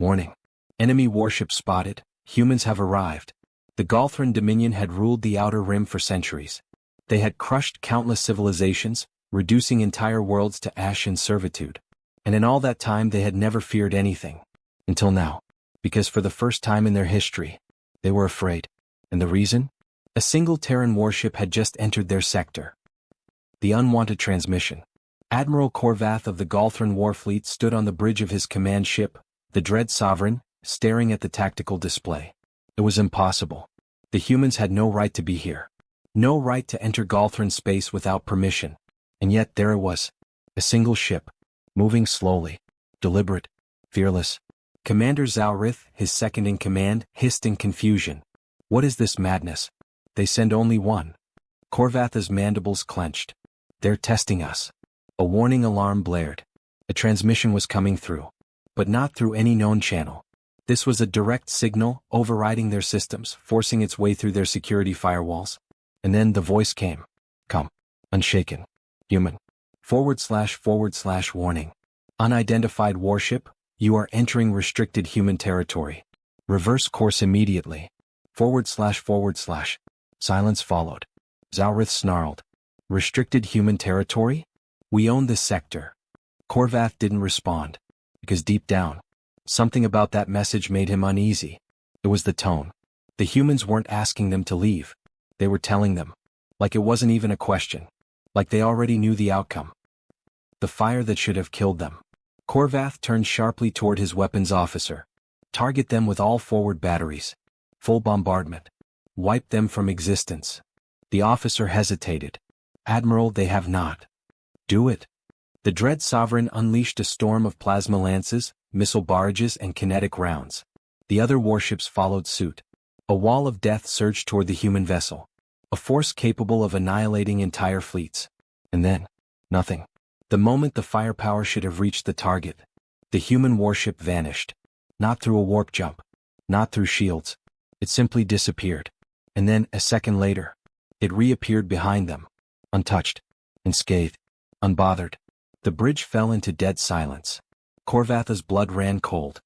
Warning. Enemy warship spotted. Humans have arrived. The Galthran Dominion had ruled the Outer Rim for centuries. They had crushed countless civilizations, reducing entire worlds to ash and servitude. And in all that time they had never feared anything. Until now. Because for the first time in their history, they were afraid. And the reason? A single Terran warship had just entered their sector. The unwanted transmission. Admiral Korvath of the Galthran Warfleet stood on the bridge of his command ship, the Dread Sovereign, staring at the tactical display. It was impossible. The humans had no right to be here. No right to enter Galthran space without permission. And yet there it was. A single ship. Moving slowly. Deliberate. Fearless. Commander Zaurith, his second-in-command, hissed in confusion. What is this madness? They send only one. Korvath's mandibles clenched. They're testing us. A warning alarm blared. A transmission was coming through. But not through any known channel. This was a direct signal, overriding their systems, forcing its way through their security firewalls. And then the voice came. Come. Unshaken. Human. / warning. Unidentified warship, you are entering restricted human territory. Reverse course immediately. / Silence followed. Zaurith snarled. Restricted human territory? We own this sector. Korvath didn't respond. Because deep down, something about that message made him uneasy. It was the tone. The humans weren't asking them to leave. They were telling them. Like it wasn't even a question. Like they already knew the outcome. The fire that should have killed them. Korvath turned sharply toward his weapons officer. Target them with all forward batteries. Full bombardment. Wipe them from existence. The officer hesitated. Admiral, they have not. Do it. The Dread Sovereign unleashed a storm of plasma lances, missile barrages and kinetic rounds. The other warships followed suit. A wall of death surged toward the human vessel. A force capable of annihilating entire fleets. And then, nothing. The moment the firepower should have reached the target, the human warship vanished. Not through a warp jump. Not through shields. It simply disappeared. And then, a second later, it reappeared behind them. Untouched. Unscathed. Unbothered. The bridge fell into dead silence. Korvath's blood ran cold.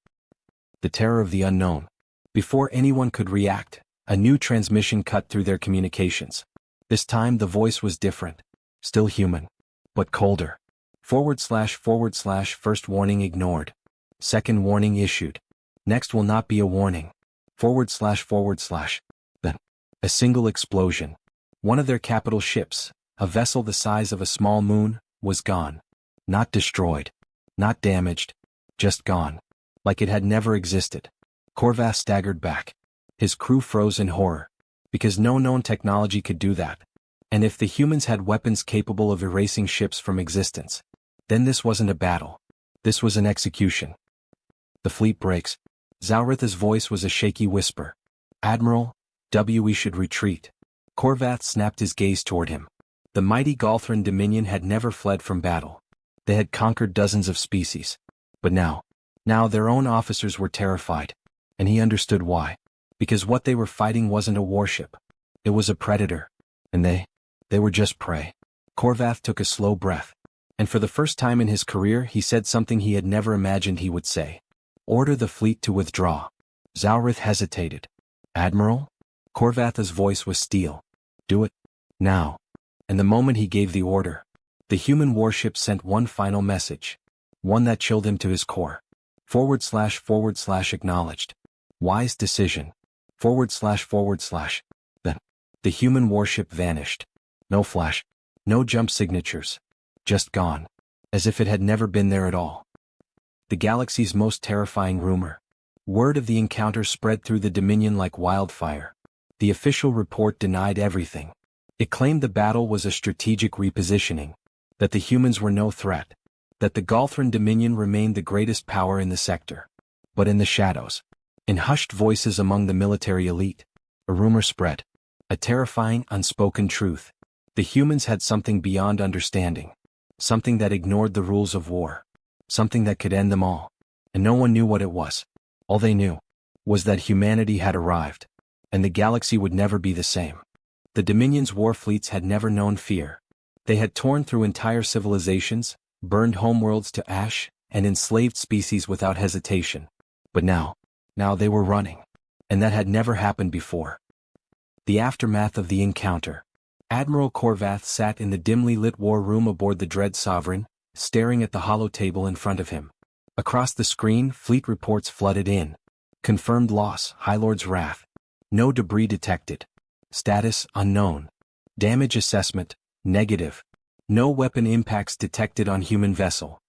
The terror of the unknown. Before anyone could react, a new transmission cut through their communications. This time the voice was different. Still human. But colder. / first warning ignored. Second warning issued. Next will not be a warning. / Then. A single explosion. One of their capital ships, a vessel the size of a small moon, was gone. Not destroyed. Not damaged. Just gone. Like it had never existed. Korvath staggered back. His crew froze in horror. Because no known technology could do that. And if the humans had weapons capable of erasing ships from existence, then this wasn't a battle. This was an execution. The fleet breaks. Zaurith's voice was a shaky whisper. Admiral, we should retreat. Korvath snapped his gaze toward him. The mighty Galthran Dominion had never fled from battle. They had conquered dozens of species. But now their own officers were terrified. And he understood why. Because what they were fighting wasn't a warship. It was a predator. And they were just prey. Korvath took a slow breath. And for the first time in his career he said something he had never imagined he would say. Order the fleet to withdraw. Zaurith hesitated. Admiral? Korvath's voice was steel. Do it. Now. And the moment he gave the order, the human warship sent one final message. One that chilled him to his core. / acknowledged. Wise decision. / Then. The human warship vanished. No flash. No jump signatures. Just gone. As if it had never been there at all. The galaxy's most terrifying rumor. Word of the encounter spread through the Dominion like wildfire. The official report denied everything. It claimed the battle was a strategic repositioning. That the humans were no threat. That the Galthran Dominion remained the greatest power in the sector. But in the shadows. In hushed voices among the military elite. A rumor spread. A terrifying, unspoken truth. The humans had something beyond understanding. Something that ignored the rules of war. Something that could end them all. And no one knew what it was. All they knew was that humanity had arrived. And the galaxy would never be the same. The Dominion's war fleets had never known fear. They had torn through entire civilizations, burned homeworlds to ash, and enslaved species without hesitation. But now they were running. And that had never happened before. The aftermath of the encounter. Admiral Korvath sat in the dimly lit war room aboard the Dread Sovereign, staring at the hollow table in front of him. Across the screen, fleet reports flooded in. Confirmed loss, High Lord's wrath. No debris detected. Status, unknown. Damage assessment, negative. No weapon impacts detected on human vessel.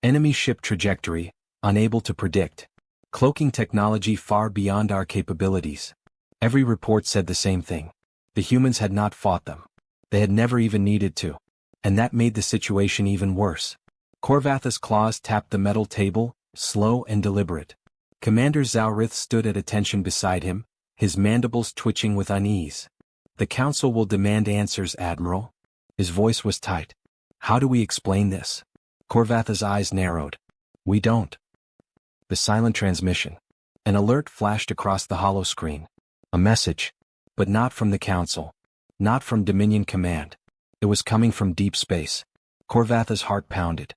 Enemy ship trajectory, unable to predict. Cloaking technology far beyond our capabilities. Every report said the same thing. The humans had not fought them. They had never even needed to. And that made the situation even worse. Korvath's claws tapped the metal table, slow and deliberate. Commander Zaurith stood at attention beside him, his mandibles twitching with unease. The Council will demand answers, Admiral. His voice was tight. How do we explain this? Korvath's eyes narrowed. We don't. The silent transmission. An alert flashed across the hollow screen. A message. But not from the Council. Not from Dominion Command. It was coming from deep space. Korvath's heart pounded.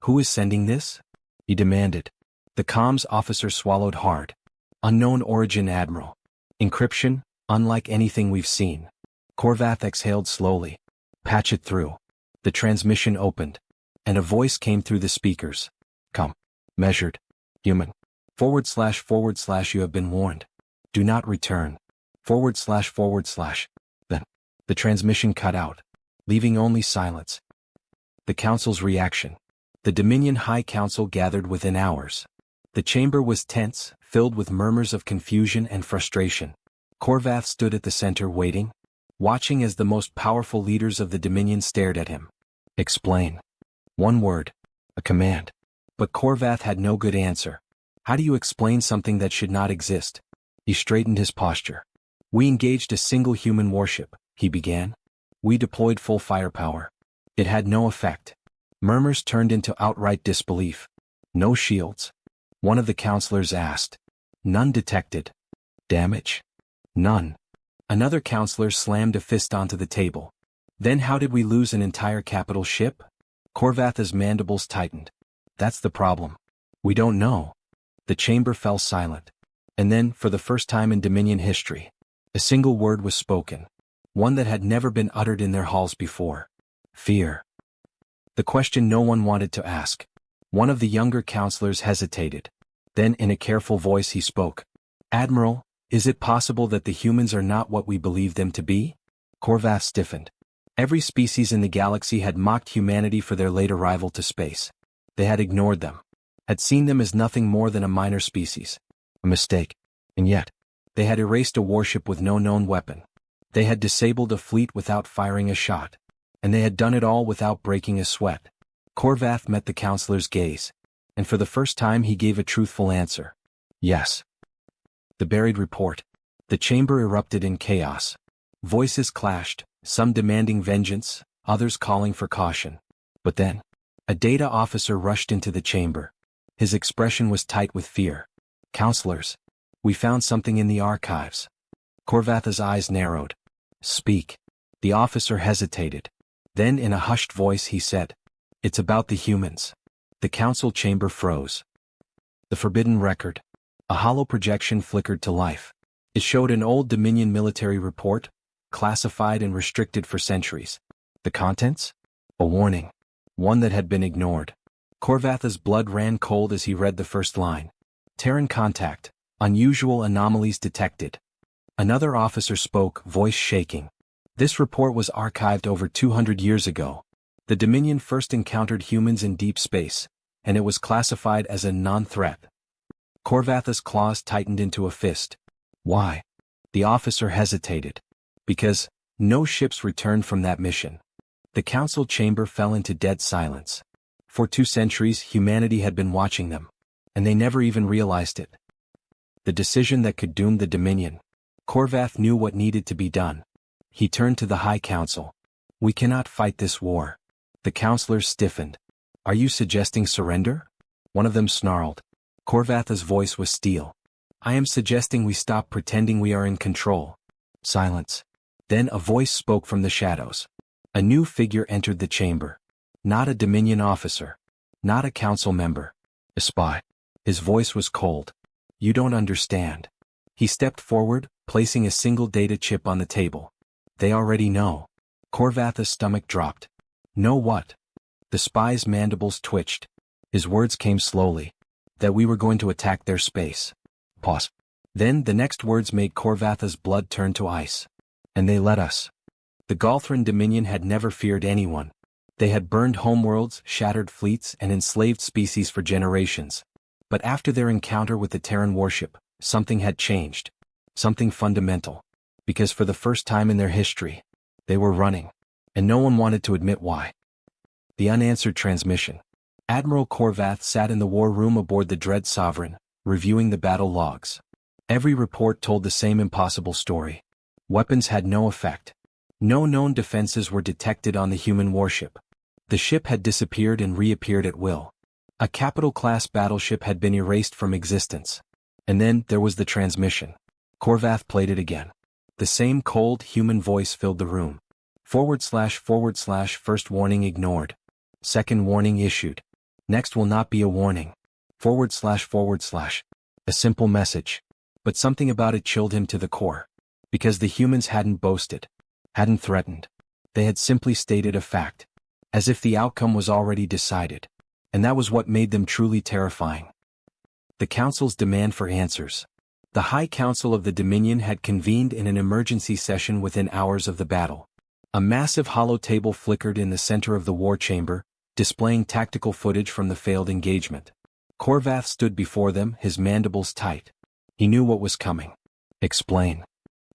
Who is sending this? He demanded. The comms officer swallowed hard. Unknown origin, Admiral. Encryption, unlike anything we've seen. Korvath exhaled slowly. Patch it through. The transmission opened. And a voice came through the speakers. Come. Measured. Human. // you have been warned. Do not return. // Then. The transmission cut out, leaving only silence. The Council's reaction. The Dominion High Council gathered within hours. The chamber was tense, filled with murmurs of confusion and frustration. Korvath stood at the center waiting, watching as the most powerful leaders of the Dominion stared at him. Explain. One word. A command. But Korvath had no good answer. How do you explain something that should not exist? He straightened his posture. We engaged a single human warship, he began. We deployed full firepower. It had no effect. Murmurs turned into outright disbelief. No shields? One of the counselors asked. None detected. Damage? None. Another counselor slammed a fist onto the table. Then how did we lose an entire capital ship? Korvath's mandibles tightened. That's the problem. We don't know. The chamber fell silent. And then, for the first time in Dominion history, a single word was spoken. One that had never been uttered in their halls before. Fear. The question no one wanted to ask. One of the younger counselors hesitated. Then in a careful voice he spoke. Admiral, is it possible that the humans are not what we believe them to be? Korvath stiffened. Every species in the galaxy had mocked humanity for their late arrival to space. They had ignored them. Had seen them as nothing more than a minor species. A mistake. And yet, they had erased a warship with no known weapon. They had disabled a fleet without firing a shot. And they had done it all without breaking a sweat. Korvath met the counselor's gaze. And for the first time he gave a truthful answer. Yes. The buried report. The chamber erupted in chaos. Voices clashed, some demanding vengeance, others calling for caution. But then, a data officer rushed into the chamber. His expression was tight with fear. Counselors, we found something in the archives. Korvath's eyes narrowed. Speak. The officer hesitated. Then in a hushed voice he said, It's about the humans. The council chamber froze. The forbidden record. A hollow projection flickered to life. It showed an old Dominion military report, classified and restricted for centuries. The contents? A warning. One that had been ignored. Korvath's blood ran cold as he read the first line. Terran contact. Unusual anomalies detected. Another officer spoke, voice shaking. This report was archived over 200 years ago. The Dominion first encountered humans in deep space, and it was classified as a non-threat. Korvath's claws tightened into a fist. Why? The officer hesitated. Because no ships returned from that mission. The council chamber fell into dead silence. For 2 centuries humanity had been watching them, and they never even realized it. The decision that could doom the Dominion. Korvath knew what needed to be done. He turned to the High Council. We cannot fight this war. The counselors stiffened. Are you suggesting surrender? One of them snarled. Korvath's voice was steel. I am suggesting we stop pretending we are in control. Silence. Then a voice spoke from the shadows. A new figure entered the chamber. Not a Dominion officer. Not a council member. A spy. His voice was cold. You don't understand. He stepped forward, placing a single data chip on the table. They already know. Korvath's stomach dropped. Know what? The spy's mandibles twitched. His words came slowly. That we were going to attack their space. Pause. Then the next words made Korvath's blood turn to ice. And they let us. The Galthran Dominion had never feared anyone. They had burned homeworlds, shattered fleets, and enslaved species for generations. But after their encounter with the Terran warship, something had changed. Something fundamental. Because for the first time in their history, they were running. And no one wanted to admit why. The unanswered transmission. Admiral Korvath sat in the war room aboard the Dread Sovereign, reviewing the battle logs. Every report told the same impossible story. Weapons had no effect. No known defenses were detected on the human warship. The ship had disappeared and reappeared at will. A capital-class battleship had been erased from existence. And then there was the transmission. Korvath played it again. The same cold, human voice filled the room. // first warning ignored. Second warning issued. Next will not be a warning. / A simple message. But something about it chilled him to the core. Because the humans hadn't boasted. Hadn't threatened. They had simply stated a fact. As if the outcome was already decided. And that was what made them truly terrifying. The Council's demand for answers. The High Council of the Dominion had convened in an emergency session within hours of the battle. A massive hollow table flickered in the center of the war chamber, displaying tactical footage from the failed engagement. Korvath stood before them, his mandibles tight. He knew what was coming. Explain.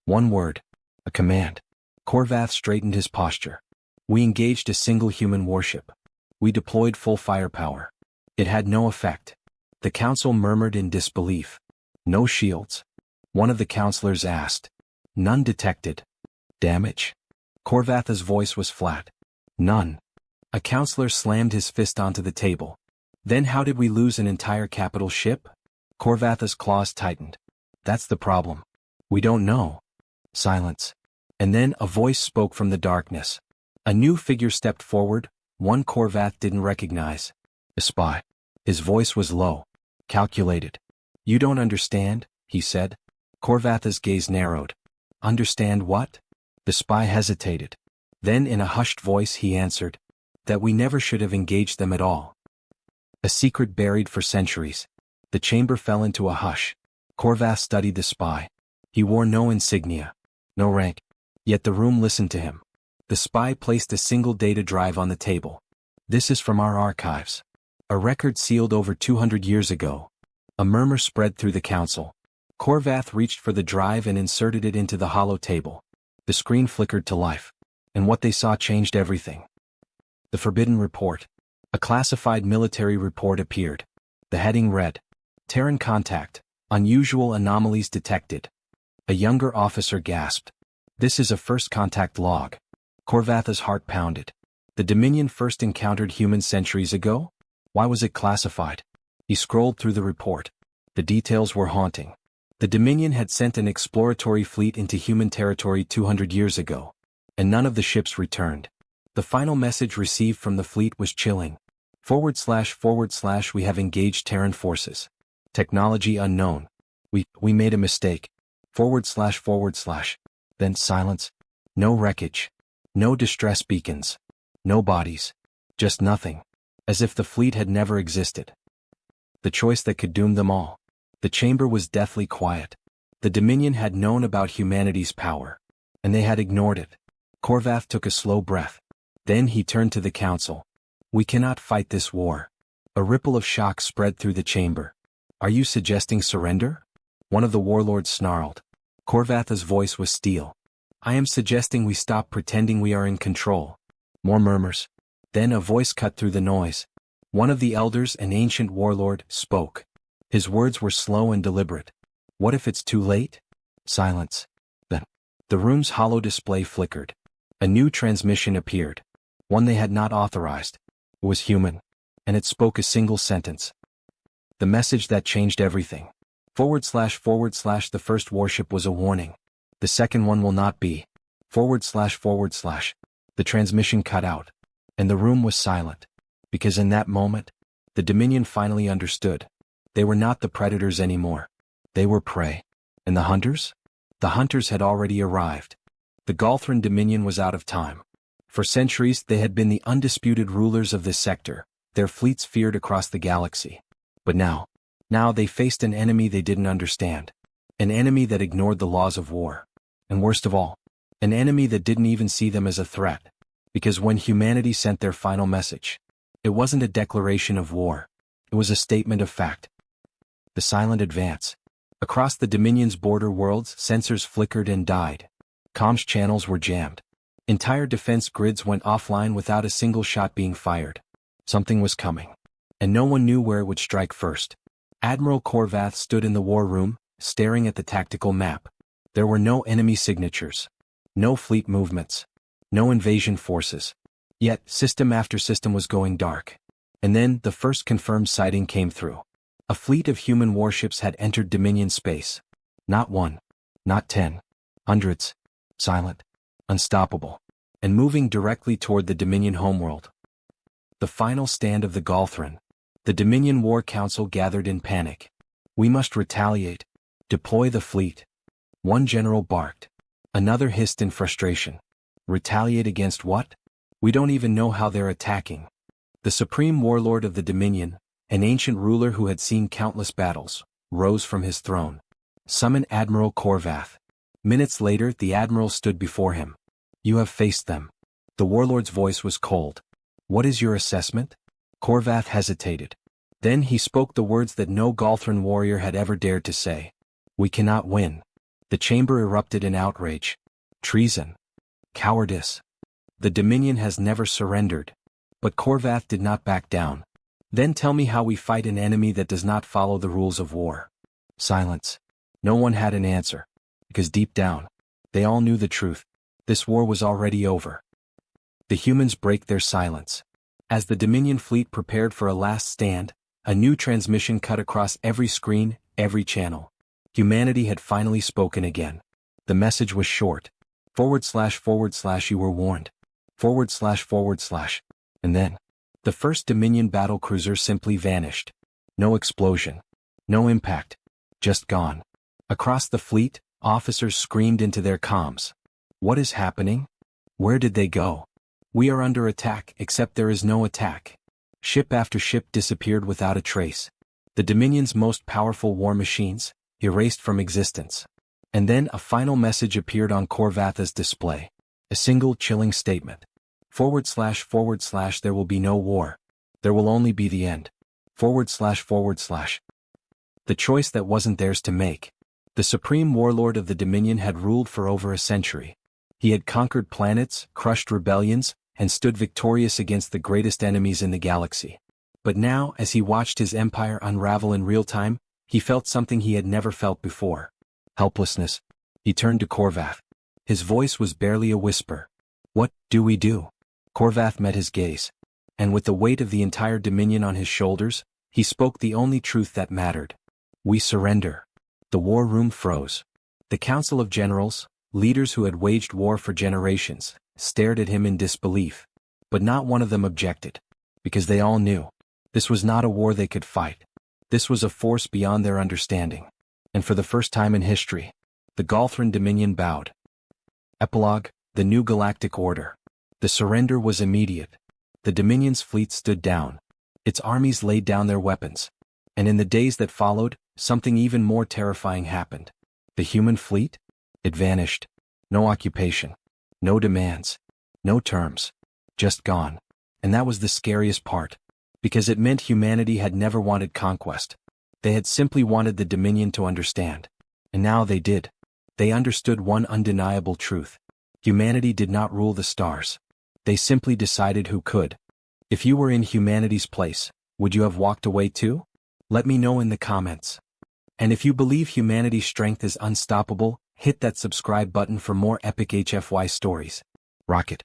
One word. A command. Korvath straightened his posture. We engaged a single human warship. We deployed full firepower. It had no effect. The council murmured in disbelief. No shields. One of the counselors asked. None detected. Damage? Korvath's voice was flat. None. A counselor slammed his fist onto the table. Then how did we lose an entire capital ship? Korvath's claws tightened. That's the problem. We don't know. Silence. And then a voice spoke from the darkness. A new figure stepped forward, one Korvath didn't recognize. A spy. His voice was low. Calculated. You don't understand, he said. Korvath's gaze narrowed. Understand what? The spy hesitated. Then in a hushed voice he answered. That we never should have engaged them at all. A secret buried for centuries. The chamber fell into a hush. Korvath studied the spy. He wore no insignia. No rank. Yet the room listened to him. The spy placed a single data drive on the table. This is from our archives. A record sealed over 200 years ago. A murmur spread through the council. Korvath reached for the drive and inserted it into the hollow table. The screen flickered to life. And what they saw changed everything. The Forbidden Report. A classified military report appeared. The heading read, Terran contact, unusual anomalies detected. A younger officer gasped. This is a first contact log. Korvath's heart pounded. The Dominion first encountered humans centuries ago? Why was it classified? He scrolled through the report. The details were haunting. The Dominion had sent an exploratory fleet into human territory 200 years ago. And none of the ships returned. The final message received from the fleet was chilling. / we have engaged Terran forces. Technology unknown. We made a mistake. / Then silence. No wreckage. No distress beacons. No bodies. Just nothing. As if the fleet had never existed. The choice that could doom them all. The chamber was deathly quiet. The Dominion had known about humanity's power. And they had ignored it. Korvath took a slow breath. Then he turned to the council. We cannot fight this war. A ripple of shock spread through the chamber. Are you suggesting surrender? One of the warlords snarled. Korvath's voice was steel. I am suggesting we stop pretending we are in control. More murmurs. Then a voice cut through the noise. One of the elders, an ancient warlord, spoke. His words were slow and deliberate. What if it's too late? Silence. Then, the room's hollow display flickered. A new transmission appeared. One they had not authorized. It was human. And it spoke a single sentence. The message that changed everything. / the first warship was a warning. The second one will not be. / The transmission cut out. And the room was silent. Because in that moment, the Dominion finally understood. They were not the predators anymore. They were prey. And the hunters? The hunters had already arrived. The Galthran Dominion was out of time. For centuries they had been the undisputed rulers of this sector, their fleets feared across the galaxy. But now they faced an enemy they didn't understand. An enemy that ignored the laws of war. And worst of all, an enemy that didn't even see them as a threat. Because when humanity sent their final message, it wasn't a declaration of war. It was a statement of fact. The silent advance. Across the Dominion's border worlds, sensors flickered and died. Comms channels were jammed. Entire defense grids went offline without a single shot being fired. Something was coming. And no one knew where it would strike first. Admiral Korvath stood in the war room, staring at the tactical map. There were no enemy signatures. No fleet movements. No invasion forces. Yet, system after system was going dark. And then, the first confirmed sighting came through. A fleet of human warships had entered Dominion space. Not one. Not 10. Hundreds. Silent. Unstoppable. And moving directly toward the Dominion homeworld. The final stand of the Galthran. The Dominion War Council gathered in panic. We must retaliate. Deploy the fleet. One general barked. Another hissed in frustration. Retaliate against what? We don't even know how they're attacking. The supreme warlord of the Dominion, an ancient ruler who had seen countless battles, rose from his throne. Summon Admiral Korvath. Minutes later, the admiral stood before him. You have faced them. The warlord's voice was cold. What is your assessment? Korvath hesitated. Then he spoke the words that no Galthran warrior had ever dared to say. We cannot win. The chamber erupted in outrage. Treason. Cowardice. The Dominion has never surrendered. But Korvath did not back down. Then tell me how we fight an enemy that does not follow the rules of war. Silence. No one had an answer. Because deep down, they all knew the truth. This war was already over. The humans break their silence. As the Dominion fleet prepared for a last stand, a new transmission cut across every screen, every channel. Humanity had finally spoken again. The message was short. // you were warned. // And then, the first Dominion battlecruiser simply vanished. No explosion. No impact. Just gone. Across the fleet, officers screamed into their comms. What is happening? Where did they go? We are under attack, except there is no attack. Ship after ship disappeared without a trace. The Dominion's most powerful war machines, erased from existence. And then a final message appeared on Korvath's display. A single chilling statement. // there will be no war. There will only be the end. // The choice that wasn't theirs to make. The supreme warlord of the Dominion had ruled for over a century. He had conquered planets, crushed rebellions, and stood victorious against the greatest enemies in the galaxy. But now, as he watched his empire unravel in real time, he felt something he had never felt before. Helplessness. He turned to Korvath. His voice was barely a whisper. What do we do? Korvath met his gaze. And with the weight of the entire Dominion on his shoulders, he spoke the only truth that mattered. We surrender. The war room froze. The Council of Generals, leaders who had waged war for generations, stared at him in disbelief. But not one of them objected. Because they all knew. This was not a war they could fight. This was a force beyond their understanding. And for the first time in history, the Galthran Dominion bowed. Epilogue, the new Galactic Order. The surrender was immediate. The Dominion's fleet stood down. Its armies laid down their weapons. And in the days that followed, something even more terrifying happened. The human fleet? It vanished. No occupation. No demands. No terms. Just gone. And that was the scariest part. Because it meant humanity had never wanted conquest. They had simply wanted the Dominion to understand. And now they did. They understood one undeniable truth. Humanity did not rule the stars. They simply decided who could. If you were in humanity's place, would you have walked away too? Let me know in the comments. And if you believe humanity's strength is unstoppable, hit that subscribe button for more epic HFY stories. Rocket.